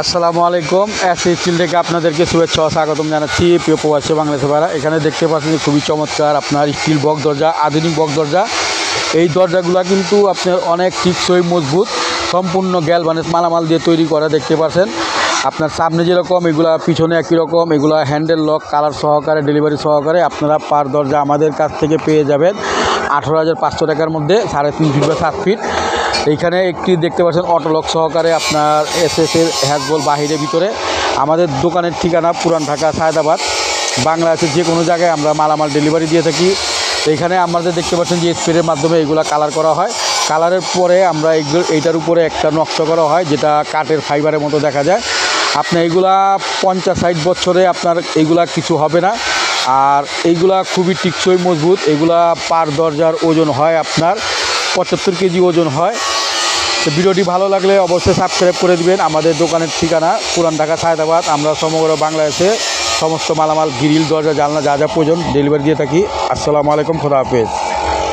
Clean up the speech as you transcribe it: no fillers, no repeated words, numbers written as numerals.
আসসালামু আলাইকুম। AC still থেকে আপনাদেরকে শুভেচ্ছা ও স্বাগতম জানাচ্ছি। প্রিয় প্রবাসী বাংলাদেশি ভাইরা, এখানে দেখতে পাচ্ছেন খুবই চমৎকার আপনার স্টিল বক্স দরজা, আধুনিক বক্স দরজা। এই দরজাগুলো কিন্তু আপনার অনেক টিকসই, মজবুত, সম্পূর্ণ গ্যালভানিক মালামাল দিয়ে তৈরি করা। দেখতে পাচ্ছেন আপনার সামনে যেরকম, এগুলা পিছনে একই রকম। এগুলা হ্যান্ডেল লক, কালার সহকারে, ডেলিভারি সহকারে আপনারা পার দরজা আমাদের কাছ থেকে পেয়ে যাবেন 18,500 টাকার মধ্যে, 3.5 ফিট বা 7 ফিট। এইখানে একটি দেখতে পাচ্ছেন অটোলক সহকারে আপনার এসএসের হ্যাজবল বাহিরে ভিতরে। আমাদের দোকানের ঠিকানা পুরান ঢাকা সায়দাবাদ। বাংলাদেশের যে কোনো জায়গায় আমরা মালামাল ডেলিভারি দিয়ে থাকি। এইখানে আমাদের দেখতে পাচ্ছেন যে স্প্রের মাধ্যমে এগুলা কালার করা হয়। কালারের পরে আমরা এইটার উপরে একটা নকশা করা হয়, যেটা কাঠের ফাইবারের মতো দেখা যায়। আপনার এইগুলা 50-60 বছরে আপনার এইগুলা কিছু হবে না। আর এইগুলা খুবই টিকসই, মজবুত। এগুলা পার দরজার ওজন হয় আপনার 75 কেজি ওজন হয়। তো ভিডিওটি ভালো লাগলে অবশ্যই সাবস্ক্রাইব করে দিবেন। আমাদের দোকানের ঠিকানা পুরান ঢাকা সায়দাবাদ। আমরা সমগ্র বাংলাদেশে সমস্ত মালামাল, গ্রিল, দরজা, জানলা যা যা প্রয়োজন ডেলিভারি দিয়ে থাকি। আসসালামু আলাইকুম, খোদা হাফেজ।